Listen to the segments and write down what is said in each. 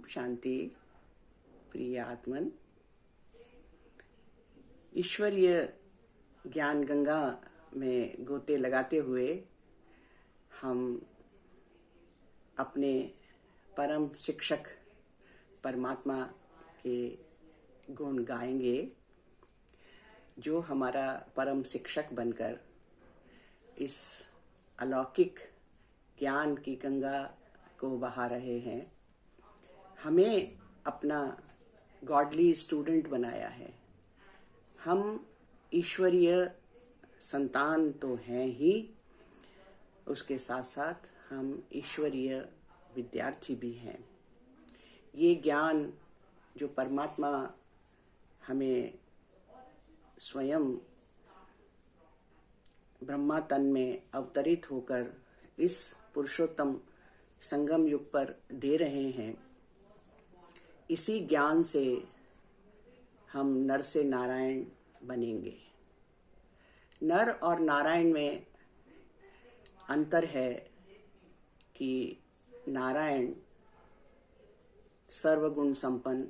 शांति। प्रिय आत्मन, ईश्वरीय ज्ञान गंगा में गोते लगाते हुए हम अपने परम शिक्षक परमात्मा के गुण गाएंगे, जो हमारा परम शिक्षक बनकर इस अलौकिक ज्ञान की गंगा को बहा रहे हैं। हमें अपना गॉडली स्टूडेंट बनाया है। हम ईश्वरीय संतान तो हैं ही, उसके साथ साथ हम ईश्वरीय विद्यार्थी भी हैं। ये ज्ञान जो परमात्मा हमें स्वयं ब्रह्मा तन में अवतरित होकर इस पुरुषोत्तम संगम युग पर दे रहे हैं, इसी ज्ञान से हम नर से नारायण बनेंगे। नर और नारायण में अंतर है कि नारायण सर्वगुण संपन्न,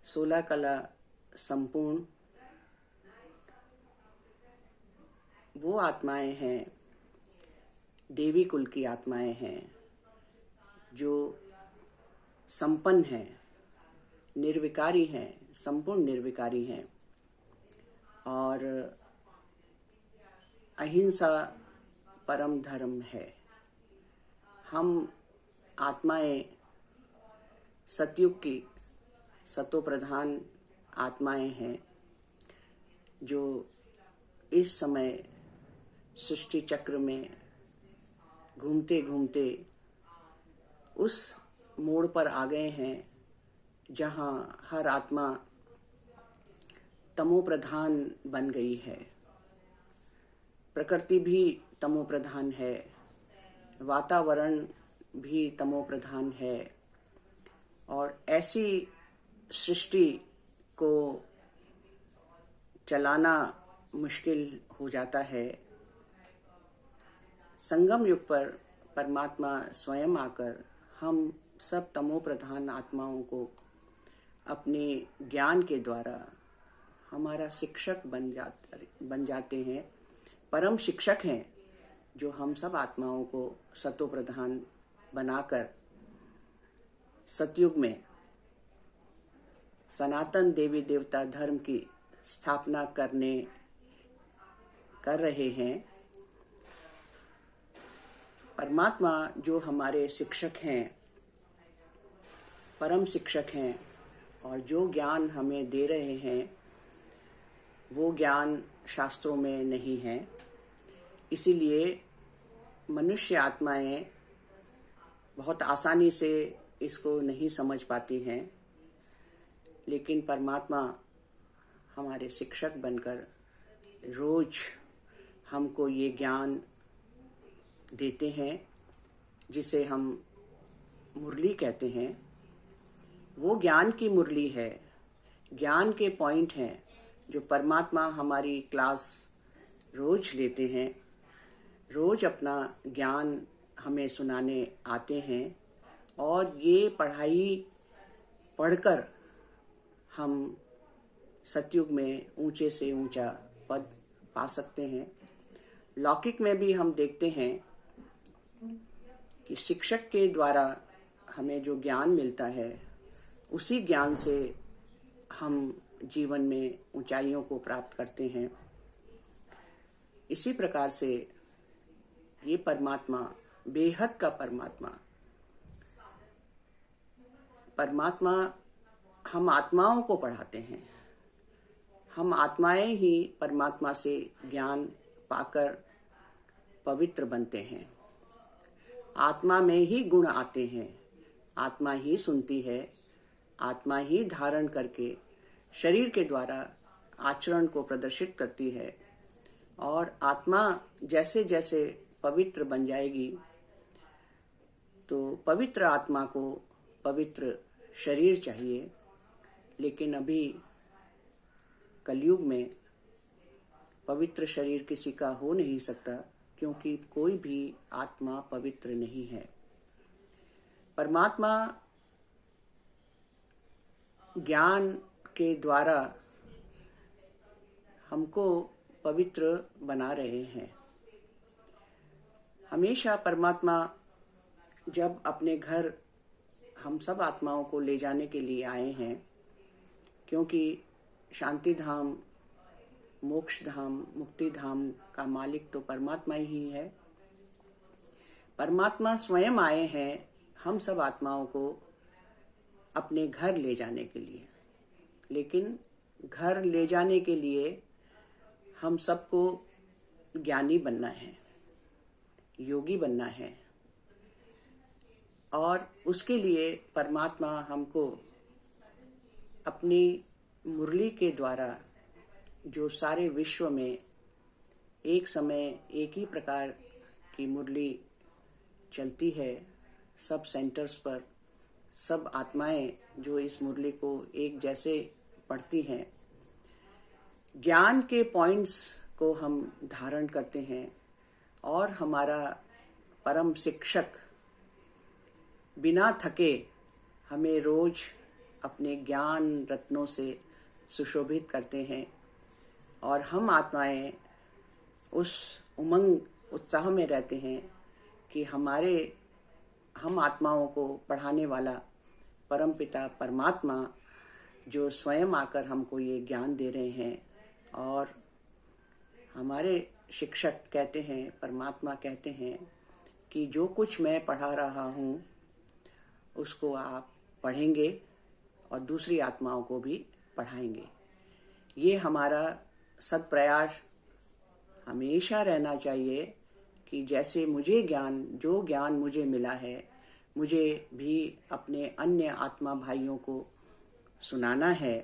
16 कला संपूर्ण वो आत्माएं हैं, देवी कुल की आत्माएं हैं, जो संपन्न हैं, निर्विकारी हैं, संपूर्ण निर्विकारी हैं और अहिंसा परम धर्म है। हम आत्माएं सतयुग की सतो प्रधान आत्माएं हैं, जो इस समय सृष्टि चक्र में घूमते घूमते उस मोड़ पर आ गए हैं जहां हर आत्मा तमो प्रधान बन गई है। प्रकृति भी तमो प्रधान है, वातावरण भी तमो प्रधान है और ऐसी सृष्टि को चलाना मुश्किल हो जाता है। संगम युग पर परमात्मा स्वयं आकर हम सब तमो प्रधान आत्माओं को अपने ज्ञान के द्वारा हमारा शिक्षक बन जाते हैं। परम शिक्षक हैं, जो हम सब आत्माओं को सतो प्रधान बनाकर सतयुग में सनातन देवी देवता धर्म की स्थापना कर रहे हैं। परमात्मा जो हमारे शिक्षक हैं, परम शिक्षक हैं और जो ज्ञान हमें दे रहे हैं, वो ज्ञान शास्त्रों में नहीं है। इसीलिए मनुष्य आत्माएं बहुत आसानी से इसको नहीं समझ पाती हैं, लेकिन परमात्मा हमारे शिक्षक बनकर रोज हमको ये ज्ञान देते हैं, जिसे हम मुरली कहते हैं। वो ज्ञान की मुरली है, ज्ञान के पॉइंट हैं जो परमात्मा हमारी क्लास रोज लेते हैं। रोज अपना ज्ञान हमें सुनाने आते हैं और ये पढ़ाई पढ़कर हम सतयुग में ऊंचे से ऊंचा पद पा सकते हैं। लौकिक में भी हम देखते हैं कि शिक्षक के द्वारा हमें जो ज्ञान मिलता है, उसी ज्ञान से हम जीवन में ऊंचाइयों को प्राप्त करते हैं। इसी प्रकार से ये परमात्मा, बेहद का परमात्मा हम आत्माओं को पढ़ाते हैं। हम आत्माएं ही परमात्मा से ज्ञान पाकर पवित्र बनते हैं। आत्मा में ही गुण आते हैं, आत्मा ही सुनती है, आत्मा ही धारण करके शरीर के द्वारा आचरण को प्रदर्शित करती है और आत्मा जैसे जैसे पवित्र बन जाएगी, तो पवित्र आत्मा को पवित्र शरीर चाहिए। लेकिन अभी कलयुग में पवित्र शरीर किसी का हो नहीं सकता, क्योंकि कोई भी आत्मा पवित्र नहीं है। परमात्मा ज्ञान के द्वारा हमको पवित्र बना रहे हैं। हमेशा परमात्मा जब अपने घर हम सब आत्माओं को ले जाने के लिए आए हैं, क्योंकि शांति धाम, मोक्ष धाम, मुक्ति धाम का मालिक तो परमात्मा ही है। परमात्मा स्वयं आए हैं हम सब आत्माओं को अपने घर ले जाने के लिए। लेकिन घर ले जाने के लिए हम सबको ज्ञानी बनना है, योगी बनना है, और उसके लिए परमात्मा हमको अपनी मुरली के द्वारा, जो सारे विश्व में एक समय एक ही प्रकार की मुरली चलती है, सब सेंटर्स पर सब आत्माएं जो इस मुरली को एक जैसे पढ़ती हैं, ज्ञान के पॉइंट्स को हम धारण करते हैं, और हमारा परम शिक्षक बिना थके हमें रोज अपने ज्ञान रत्नों से सुशोभित करते हैं, और हम आत्माएं उस उमंग उत्साह में रहते हैं कि हम आत्माओं को पढ़ाने वाला परमपिता परमात्मा जो स्वयं आकर हमको ये ज्ञान दे रहे हैं। और हमारे शिक्षक कहते हैं, परमात्मा कहते हैं कि जो कुछ मैं पढ़ा रहा हूँ उसको आप पढ़ेंगे और दूसरी आत्माओं को भी पढ़ाएंगे। ये हमारा सत्प्रयास हमेशा रहना चाहिए कि जैसे मुझे जो ज्ञान मुझे मिला है, मुझे भी अपने अन्य आत्मा भाइयों को सुनाना है,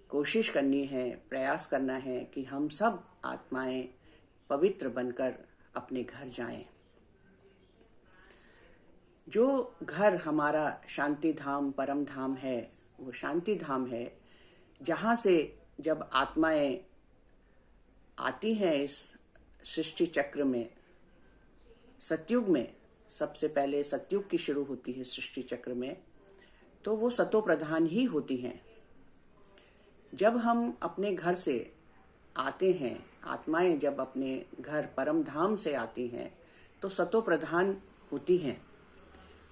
कोशिश करनी है, प्रयास करना है कि हम सब आत्माएं पवित्र बनकर अपने घर जाएं। जो घर हमारा शांति धाम, परम धाम है, वो शांति धाम है जहाँ से जब आत्माएं आती हैं इस सृष्टि चक्र में, सतयुग में, सबसे पहले सतयुग की शुरू होती है सृष्टि चक्र में, तो वो सतो प्रधान ही होती हैं। जब हम अपने घर से आते हैं, आत्माएं जब अपने घर परम धाम से आती हैं, तो सतो प्रधान होती हैं,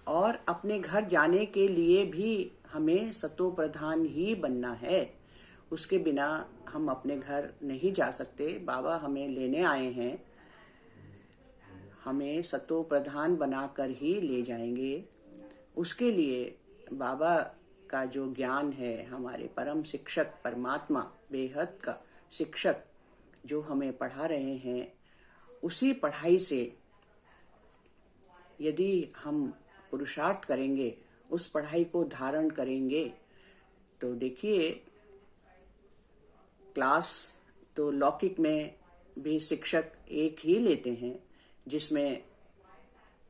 और अपने घर जाने के लिए भी हमें सतो प्रधान ही बनना है। उसके बिना हम अपने घर नहीं जा सकते। बाबा हमें लेने आए हैं, हमें सतो प्रधान बनाकर ही ले जाएंगे। उसके लिए बाबा का जो ज्ञान है, हमारे परम शिक्षक परमात्मा, बेहद का शिक्षक जो हमें पढ़ा रहे हैं, उसी पढ़ाई से यदि हम पुरुषार्थ करेंगे, उस पढ़ाई को धारण करेंगे, तो देखिए क्लास तो लौकिक में भी शिक्षक एक ही लेते हैं, जिसमें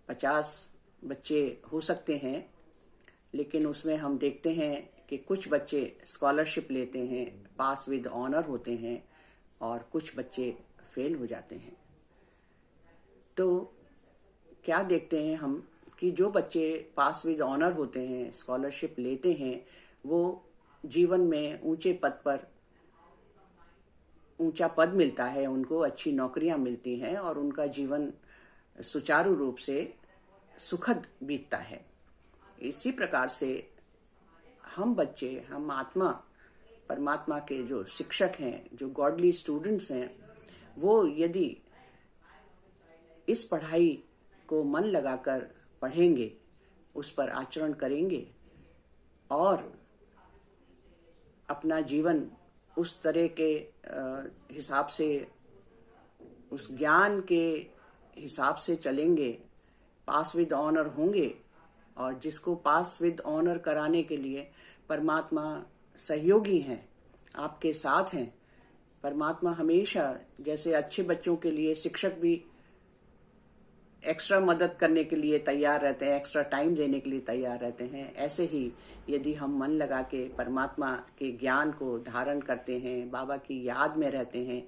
50 बच्चे हो सकते हैं, लेकिन उसमें हम देखते हैं कि कुछ बच्चे स्कॉलरशिप लेते हैं, पास विद ऑनर होते हैं, और कुछ बच्चे फेल हो जाते हैं। तो क्या देखते हैं हम कि जो बच्चे पास विद ऑनर होते हैं, स्कॉलरशिप लेते हैं, वो जीवन में ऊंचे पद पर ऊंचा पद मिलता है, उनको अच्छी नौकरियां मिलती हैं, और उनका जीवन सुचारू रूप से सुखद बीतता है। इसी प्रकार से हम बच्चे, हम आत्मा, परमात्मा के जो शिक्षक हैं, जो गॉडली स्टूडेंट्स हैं, वो यदि इस पढ़ाई को मन लगाकर पढ़ेंगे, उस पर आचरण करेंगे, और अपना जीवन उस तरह के हिसाब से, उस ज्ञान के हिसाब से चलेंगे, पास विद ऑनर होंगे, और जिसको पास विद ऑनर कराने के लिए परमात्मा सहयोगी हैं, आपके साथ हैं। परमात्मा हमेशा, जैसे अच्छे बच्चों के लिए शिक्षक भी एक्स्ट्रा मदद करने के लिए तैयार रहते हैं, एक्स्ट्रा टाइम देने के लिए तैयार रहते हैं, ऐसे ही यदि हम मन लगा के परमात्मा के ज्ञान को धारण करते हैं, बाबा की याद में रहते हैं,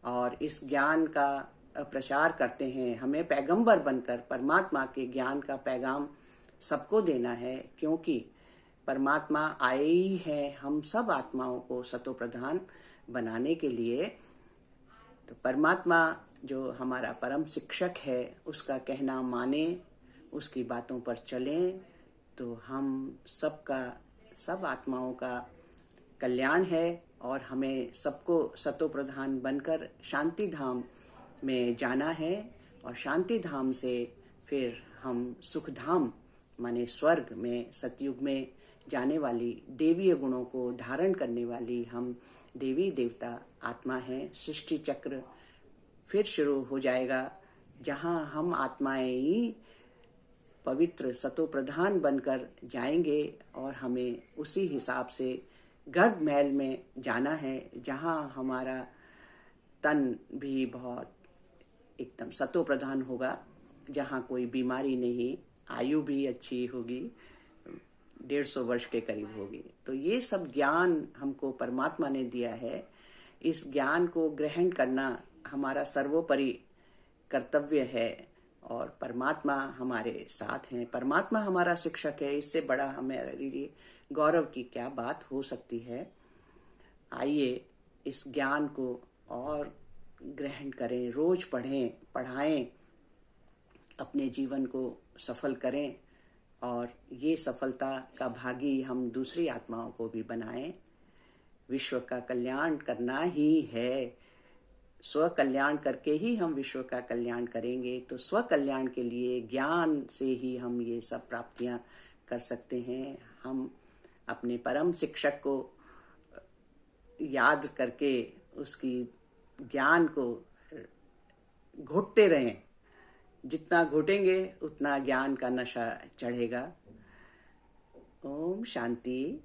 और इस ज्ञान का प्रचार करते हैं, हमें पैगंबर बनकर परमात्मा के ज्ञान का पैगाम सबको देना है, क्योंकि परमात्मा आए ही हैं हम सब आत्माओं को सतो प्रधान बनाने के लिए। तो परमात्मा जो हमारा परम शिक्षक है उसका कहना माने, उसकी बातों पर चलें, तो हम सबका, सब आत्माओं का कल्याण है और हमें सबको सतो प्रधान बनकर शांति धाम में जाना है। और शांति धाम से फिर हम सुख धाम माने स्वर्ग में, सतयुग में जाने वाली देवीय गुणों को धारण करने वाली हम देवी देवता आत्मा हैं। सृष्टि चक्र फिर शुरू हो जाएगा, जहां हम आत्माएं ही पवित्र सतो प्रधान बनकर जाएंगे और हमें उसी हिसाब से गर्भ महल में जाना है, जहां हमारा तन भी बहुत एकदम सतो प्रधान होगा, जहां कोई बीमारी नहीं, आयु भी अच्छी होगी, 150 वर्ष के करीब होगी। तो ये सब ज्ञान हमको परमात्मा ने दिया है। इस ज्ञान को ग्रहण करना हमारा सर्वोपरि कर्तव्य है और परमात्मा हमारे साथ हैं, परमात्मा हमारा शिक्षक है। इससे बड़ा हमारे लिए गौरव की क्या बात हो सकती है। आइए इस ज्ञान को और ग्रहण करें, रोज पढ़ें, पढ़ाएं, अपने जीवन को सफल करें और ये सफलता का भागी हम दूसरी आत्माओं को भी बनाएं। विश्व का कल्याण करना ही है, स्व कल्याण करके ही हम विश्व का कल्याण करेंगे। तो स्व कल्याण के लिए ज्ञान से ही हम ये सब प्राप्तियां कर सकते हैं। हम अपने परम शिक्षक को याद करके उसकी ज्ञान को घोटते रहें। जितना घोटेंगे उतना ज्ञान का नशा चढ़ेगा। ओम शांति।